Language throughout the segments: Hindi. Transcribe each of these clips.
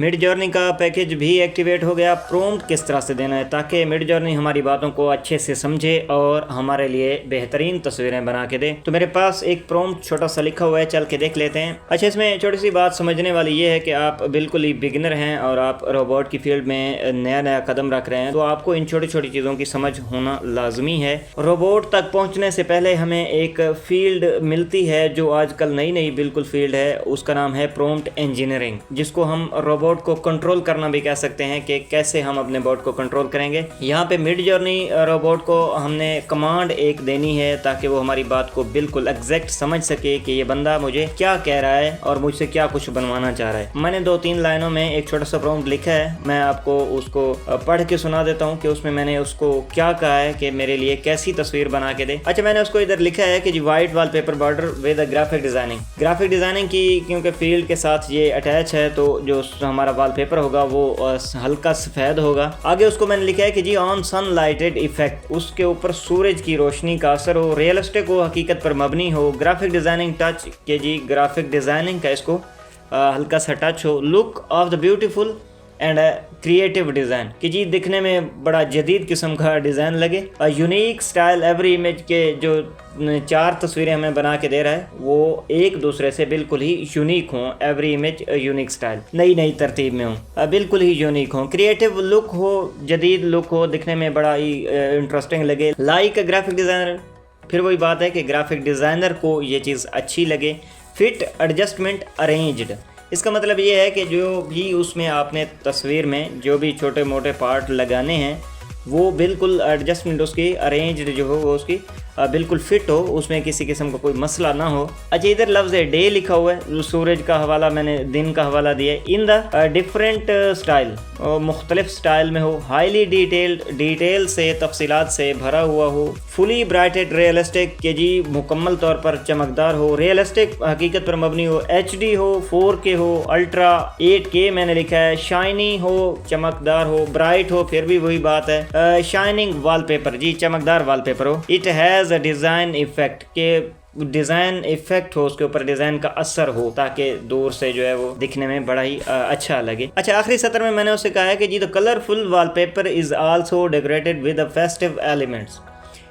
मिड जर्नी का पैकेज भी एक्टिवेट हो गया। प्रॉम्प्ट किस तरह से देना है ताकि मिड जर्नी हमारी बातों को अच्छे से समझे और हमारे लिए बेहतरीन तस्वीरें बना के दे। तो मेरे पास एक प्रॉम्प्ट छोटा सा लिखा हुआ है, चल के देख लेते हैं। अच्छा, इसमें छोटी सी बात समझने वाली ये है कि आप बिल्कुल ही बिगिनर हैं और आप रोबोट की फील्ड में नया नया कदम रख रहे हैं, तो आपको इन छोटी छोटी चीज़ों की समझ होना लाजमी है। रोबोट तक पहुंचने से पहले हमें एक फील्ड मिलती है जो आजकल नई नई बिल्कुल फील्ड है, उसका नाम है प्रॉम्प्ट इंजीनियरिंग, जिसको हम रोबोट को कंट्रोल करना भी कह सकते हैं कि कैसे हम अपने बोट को कंट्रोल करेंगे। यहाँ पे मिड जर्नी रोबोट को हमने कमांड एक देनी है ताकि वो हमारी बात को बिल्कुल एग्जैक्ट समझ सके कि ये बंदा मुझे क्या कह रहा है और मुझसे क्या कुछ बनवाना चाह रहा है। मैंने 2-3 लाइनों में एक छोटा सा प्रॉम्प्ट लिखा है, मैं आपको उसको पढ़ के सुना देता हूँ कि उसमें मैंने उसको क्या कहा है कि मेरे लिए कैसी तस्वीर बना के दे। अच्छा, मैंने उसको इधर लिखा है कि जी white wallpaper border with graphic designing की, क्योंकि फील्ड के साथ ये अटैच है तो जो हमारा वॉलपेपर होगा वो हल्का सफेद होगा। आगे उसको मैंने लिखा है कि जी ऑन सनलाइटेड इफेक्ट, उसके ऊपर सूरज की रोशनी का असर हो, रियलिस्टिक हो, हकीकत पर मबनी हो, ग्राफिक डिजाइनिंग टच के जी ग्राफिक डिजाइनिंग का इसको हल्का सा टच हो, look of the beautiful and creative design कि जी दिखने में बड़ा जदीद किस्म का डिज़ाइन लगे। यूनिक स्टाइल एवरी इमेज के जो 4 तस्वीरें हमें बना के दे रहा है वो एक दूसरे से बिल्कुल ही यूनिक हों। एवरी इमेज यूनिक स्टाइल, नई नई तरतीब में हो, बिल्कुल ही यूनिक हो, क्रिएटिव लुक हो, जदीद लुक हो, दिखने में बड़ा ही इंटरेस्टिंग लगे, लाइक अ ग्राफिक डिज़ाइनर। फिर वही बात है कि ग्राफिक डिज़ाइनर को ये चीज़ अच्छी लगे। फिट एडजस्टमेंट अरेंज्ड, इसका मतलब ये है कि जो भी उसमें आपने तस्वीर में जो भी छोटे मोटे पार्ट लगाने हैं वो बिल्कुल एडजस्टमेंट उसकी अरेंज्ड जो हो वो उसकी बिल्कुल फिट हो, उसमें किसी किस्म का कोई मसला ना हो। अच्छा, इधर लफ्ज़ है डे लिखा हुआ है, सूरज का हवाला मैंने दिन का हवाला दिया है। इन द डिफरेंट स्टाइल, मुख्तलिफ स्टाइल में हो, हाईली डिटेल से तफसीलात से भरा हुआ हो, फुली ब्राइटेड रियलिस्टिक के जी मुकम्मल तौर पर चमकदार हो, रियलिस्टिक हकीकत पर मबनी हो, HD हो, 4K हो, अल्ट्रा 8K मैंने लिखा है, शाइनी हो, चमकदार हो, ब्राइट हो, फिर भी वही बात है, शाइनिंग वॉलपेपर जी चमकदार वॉलपेपर हो, it has a design effect के डिज़ाइन इफेक्ट हो, उसके ऊपर डिज़ाइन का असर हो ताकि दूर से जो है वो दिखने में बड़ा ही अच्छा लगे। अच्छा, आखिरी सत्र में मैंने उससे कहा है कि जी the colourful wallpaper is also decorated with the festive elements.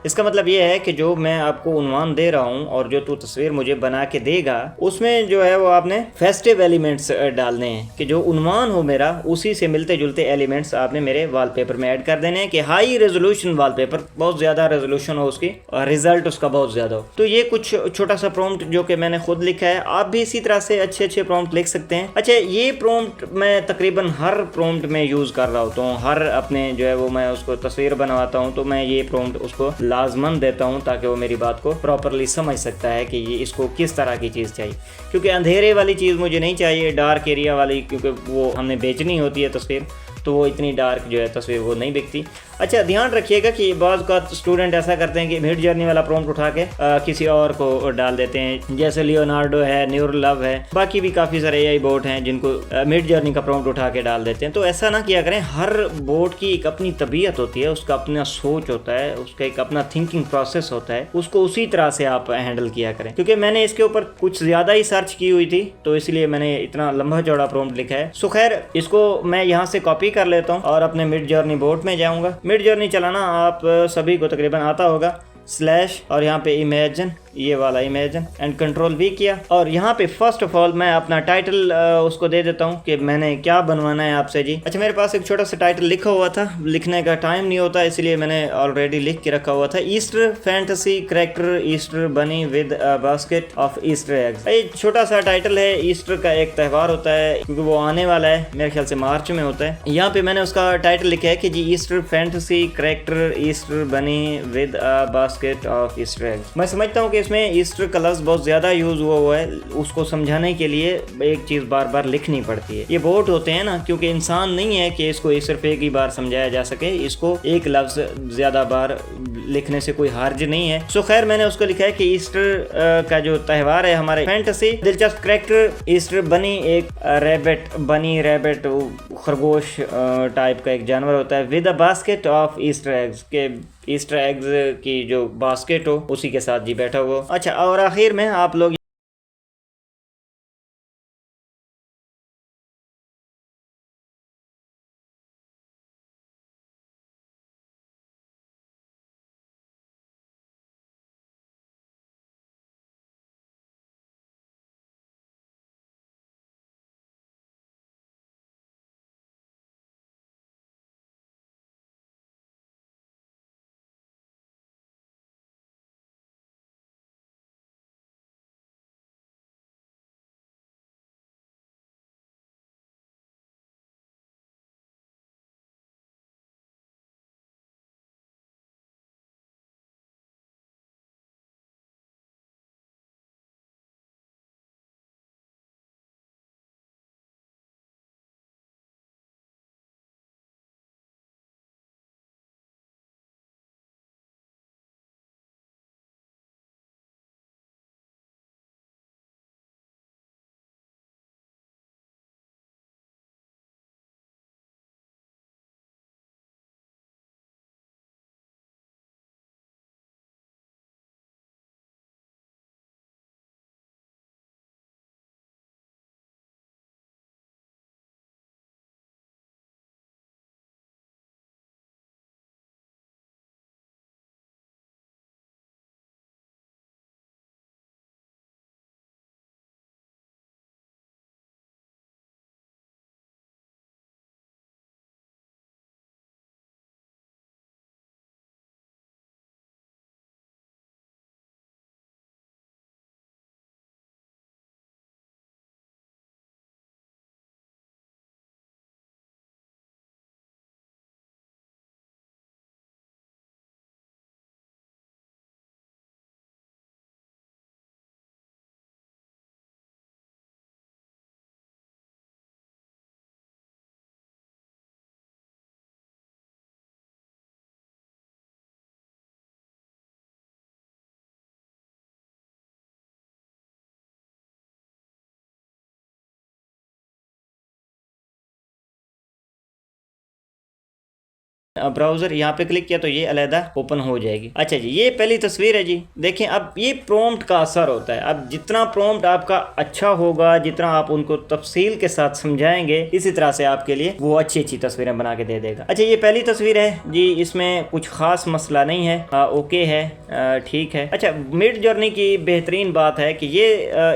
इसका मतलब ये है कि जो मैं आपको उन्वान दे रहा हूँ और जो तू तस्वीर मुझे बना के देगा उसमें जो है वो आपने फेस्टिव एलिमेंट्स डालने हैं कि जो उन्वान हो मेरा उसी से मिलते जुलते एलिमेंट्स आपने मेरे वॉलपेपर में ऐड कर देने हैं कि हाई रेजोल्यूशन वॉलपेपर, बहुत ज़्यादा रेजोल्यूशन हो उसकी और रिजल्ट उसका बहुत ज़्यादा हो। तो ये कुछ छोटा सा प्रॉम्प्ट जो कि मैंने खुद लिखा है, आप भी इसी तरह से अच्छे अच्छे प्रॉम्प्ट लिख सकते हैं। अच्छा, ये प्रॉम्प्ट मैं तकरीबन हर प्रॉम्प्ट में यूज़ कर रहा होता हूँ, हर अपने जो है वो मैं उसको तस्वीर बनवाता हूँ तो मैं ये प्रॉम्प्ट उसको लाजमन देता हूँ ताकि वो मेरी बात को प्रॉपरली समझ सकता है कि ये इसको किस तरह की चीज़ चाहिए। क्योंकि अंधेरे वाली चीज़ मुझे नहीं चाहिए, डार्क एरिया वाली, क्योंकि वो हमने बेचनी होती है तस्वीर, तो वो इतनी डार्क जो है तस्वीर वो नहीं बिकती। अच्छा, ध्यान रखिएगा कि बाज़ का स्टूडेंट ऐसा करते हैं कि मिड जर्नी वाला प्रॉम्प्ट उठा के किसी और को डाल देते हैं, जैसे लियोनार्डो है, न्यूरल लव है, बाकी भी काफ़ी सारे AI बोट हैं जिनको मिड जर्नी का प्रॉम्प्ट उठा के डाल देते हैं। तो ऐसा ना किया करें, हर बोट की एक अपनी तबीयत होती है, उसका अपना सोच होता है, उसका एक अपना थिंकिंग प्रोसेस होता है, उसको उसी तरह से आप हैंडल किया करें। क्योंकि मैंने इसके ऊपर कुछ ज़्यादा ही सर्च की हुई थी तो इसलिए मैंने इतना लंबा चौड़ा प्रॉम्प्ट लिखा है। सो खैर, इसको मैं यहाँ से कॉपी कर लेता हूँ और अपने मिड जर्नी बोट में जाऊँगा। मिड जर्नी चलाना आप सभी को तकरीबन आता होगा, स्लैश और यहाँ पे इमेजिन, ये वाला इमेजिन एंड कंट्रोल भी किया। और यहाँ पे फर्स्ट ऑफ ऑल मैं अपना टाइटल उसको दे देता हूँ कि मैंने क्या बनवाना है आपसे जी। अच्छा, मेरे पास एक छोटा सा टाइटल लिखा हुआ था, लिखने का टाइम नहीं होता इसलिए मैंने ऑलरेडी लिख के रखा हुआ था, ईस्टर फैंटेसी करैक्टर ईस्टर बनी with basket of Easter eggs. ये छोटा सा टाइटल है, ईस्टर का एक त्यौहार होता है क्योंकि वो आने वाला है, मेरे ख्याल से मार्च में होता है। यहाँ पे मैंने उसका टाइटल लिखा है कि जी ईस्टर फैंटेसी करैक्टर ईस्टर बनी with basket of Easter eggs. मैं समझता हूँ कि इसमें ईस्टर का लफ्ज़ बहुत ज़्यादा यूज़ हुआ है, उसको समझाने के लिए एक चीज़ बार बार लिखनी पड़ती है। ये बोट होते हैं ना, क्योंकि इंसान नहीं है कि इसको सिर्फ एक ही बार समझाया जा सके, इसको एक लफ्ज़ ज़्यादा बार लिखने से कोई हर्ज नहीं है। सो खैर, मैंने उसको लिखा है कि ईस्टर का जो त्यौहार है हमारे फैंटेसी दिलचस्प करैक्टर ईस्टर बनी, एक रैबिट खरगोश टाइप का एक जानवर होता है, with a basket of Easter eggs, के ईस्टर एग्स की जो बास्केट हो उसी के साथ जी बैठा हुआ। अच्छा, और आखिर में आप लोग ब्राउजर यहाँ पे क्लिक किया तो ये अलहदा ओपन हो जाएगी। अच्छा जी, ये पहली तस्वीर है जी। देखें अब ये प्रॉम्प्ट का असर होता है। अब जितना प्रॉम्प्ट आपका अच्छा होगा, जितना आप उनको तफसील के साथ समझाएंगे, इसी तरह से आपके लिए वो अच्छी अच्छी तस्वीरें बना के दे देगा। अच्छा, ये पहली तस्वीर है जी, इसमें कुछ खास मसला नहीं है, ओके है, ठीक है। अच्छा, मिड जर्नी की बेहतरीन बात है कि ये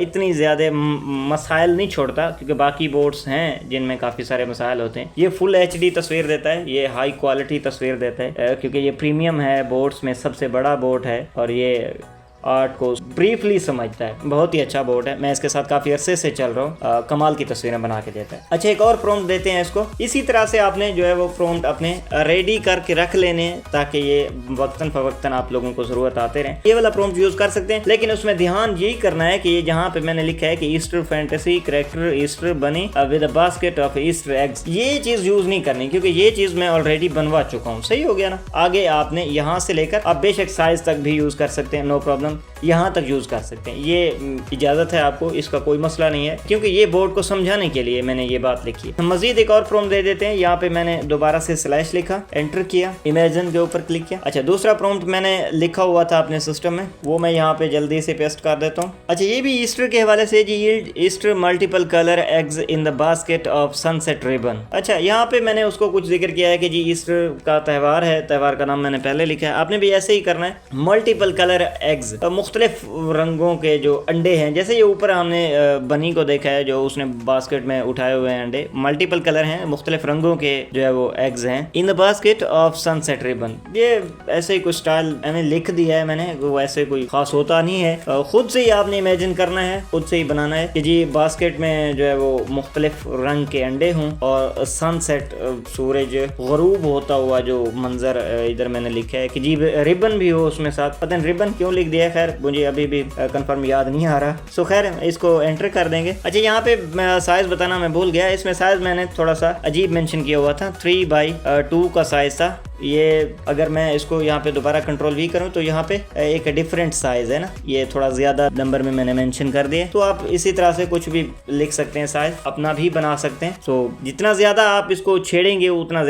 इतनी ज़्यादा मसाइल नहीं छोड़ता, क्योंकि बाकी बोर्ड्स हैं जिनमें काफ़ी सारे मसाइल होते हैं। ये फुल HD तस्वीर देता है, ये हाई क्वालिटी तस्वीर देता है, क्योंकि ये प्रीमियम है, बोर्ड्स में सबसे बड़ा बोर्ड है और ये आर्ट को ब्रीफली समझता है। बहुत ही अच्छा बोर्ड है, मैं इसके साथ काफ़ी अरसे से चल रहा हूँ। कमाल की तस्वीरें बना के देता है। अच्छा, एक और प्रॉम्प्ट देते हैं इसको। इसी तरह से आपने जो है वो प्रॉम्प्ट अपने रेडी करके रख लेने, ताकि ये वक्तन फवक्तन आप लोगों को ज़रूरत आते रहे। ये वाला प्रॉम्प्ट यूज़ कर सकते हैं, लेकिन उसमें ध्यान यही करना है कि ये जहाँ पे मैंने लिखा है कि ईस्टर फैंटेसी करेक्टर ईस्टर बनी with a basket of Easter eggs, ये चीज़ यूज़ नहीं करनी, क्योंकि ये चीज़ मैं ऑलरेडी बनवा चुका हूँ। सही हो गया ना। आगे आपने यहाँ से लेकर आप बेशक साइज तक भी यूज़ कर सकते हैं, नो प्रॉब्लम, यहाँ तक यूज़ कर सकते हैं। ये इजाज़त है आपको, इसका कोई मसला नहीं है, क्योंकि ये बोर्ड को समझाने के लिए मैंने ये बात लिखी है। मजीद एक और प्रॉम्प्ट दे देते हैं। यहाँ पे मैंने दोबारा से स्लैश लिखा, एंटर किया, इमेजिन के ऊपर क्लिक किया। अच्छा, दूसरा प्रॉम्प्ट मैंने लिखा हुआ था अपने सिस्टम में, वो मैं यहाँ पे जल्दी से पेस्ट कर देता हूँ। अच्छा, ये भी ईस्टर के हवाले से जी, yield Easter multiple colour eggs in the basket of sunset ribbon. अच्छा, यहाँ पे मैंने उसको कुछ जिक्र किया है कि जी ईस्टर का त्यौहार है, त्यौहार का नाम मैंने पहले लिखा है, आपने भी ऐसे ही करना है। मल्टीपल कलर एग्स, मुख्तलिफ रंगों के जो अंडे हैं, जैसे ये ऊपर हमने बनी को देखा है जो उसने बास्केट में उठाए हुए हैं अंडे, मल्टीपल कलर हैं, मुख्तलिफ रंगों के जो है वो एग्स हैं। इन the basket of sunset ribbon, ये ऐसे ही कुछ स्टाइल मैंने लिख दिया है, मैंने वो ऐसे कोई खास होता नहीं है, खुद से ही आपने इमेजिन करना है, खुद से ही बनाना है कि जी बास्केट में जो है वो मुख्तलिफ रंग के अंडे हों और सनसेट सूरज गरूब होता हुआ जो मंजर इधर मैंने लिखा है कि जी रिबन भी हो उसमें साथ। पता नहीं रिबन क्यों लिख दिया है, खैर मुझे अभी भी कंफर्म याद नहीं आ रहा। सो खैर इसको एंटर कर देंगे। अच्छा, यहाँ पे साइज बताना मैं भूल गया, इसमें साइज मैंने थोड़ा सा अजीब मेंशन किया हुआ था, 3x2 का साइज था ये। अगर मैं इसको यहाँ पे दोबारा कंट्रोल V करूँ तो यहाँ पे एक डिफरेंट साइज है ना, ये थोड़ा ज्यादा नंबर में मैंने मेंशन कर दिया। तो आप इसी तरह से कुछ भी लिख सकते हैं, साइज अपना भी बना सकते हैं। सो जितना ज्यादा आप इसको छेड़ेंगे उतना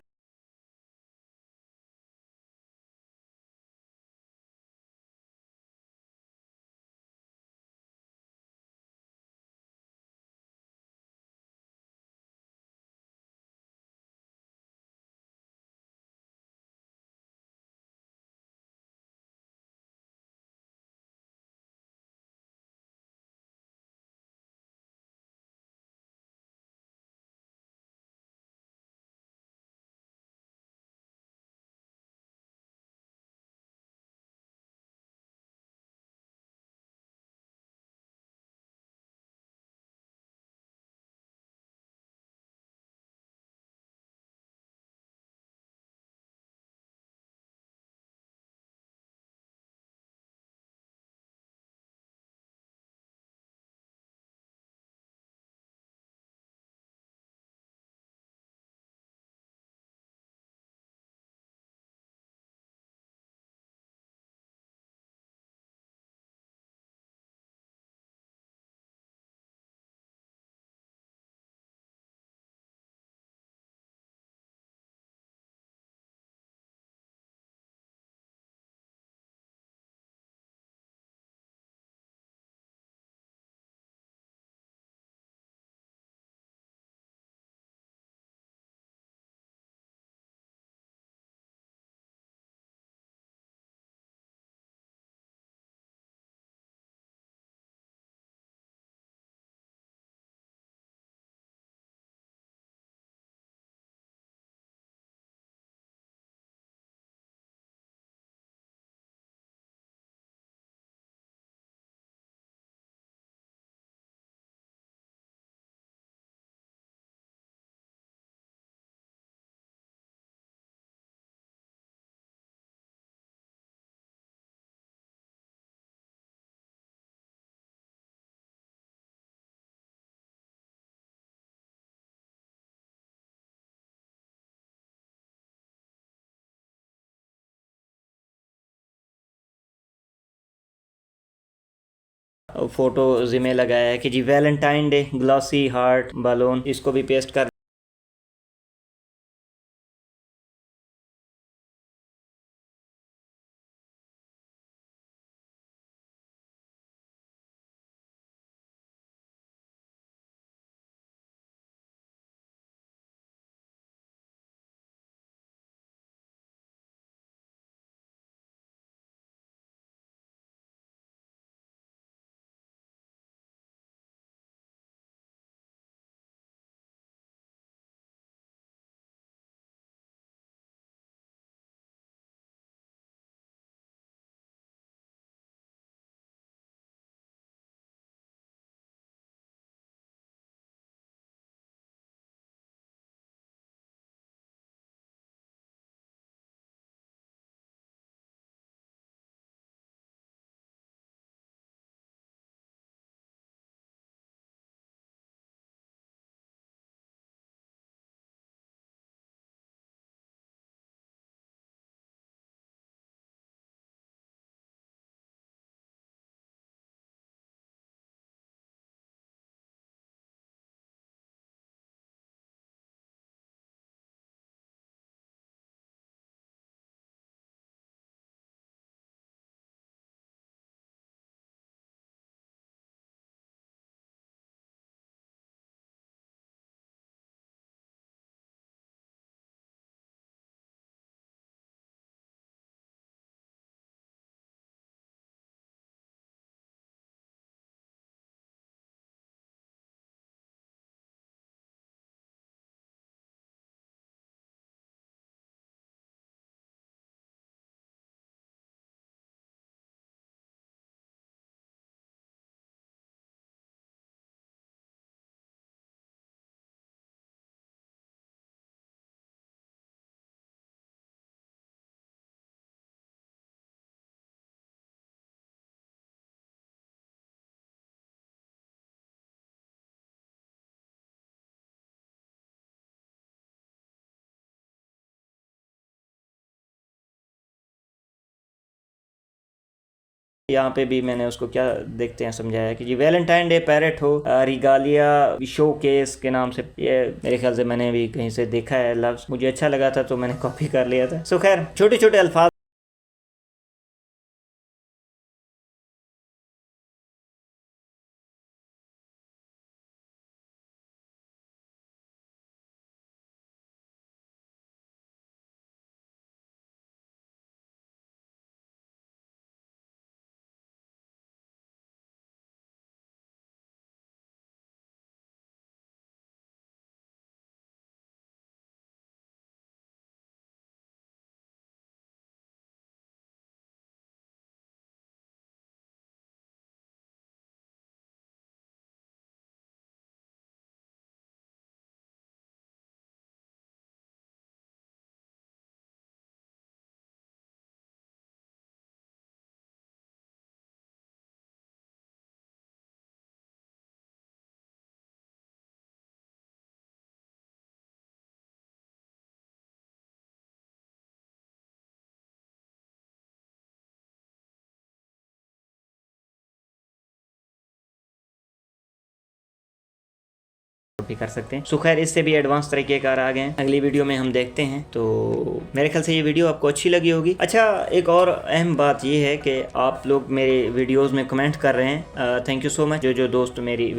फोटो जिमे लगाया है कि जी Valentine Day glossy heart balloon, इसको भी पेस्ट कर यहाँ पे भी मैंने उसको क्या देखते हैं समझाया कि जी वैलेंटाइन डे पैरेट हो रिगालिया शो केस के नाम से, ये मेरे ख्याल से मैंने भी कहीं से देखा है लफ्ज, मुझे अच्छा लगा था तो मैंने कॉपी कर लिया था। सो खैर छोटे छोटे अल्फाज भी कर सकते हैं। सो खैर इससे भी एडवांस तरीकेकार आ गए हैं, अगली वीडियो में हम देखते हैं। तो मेरे ख्याल से ये वीडियो आपको अच्छी लगी होगी। अच्छा एक और अहम बात ये है कि आप लोग मेरे वीडियोस में कमेंट कर रहे हैं, थैंक यू सो मच। जो दोस्त मेरी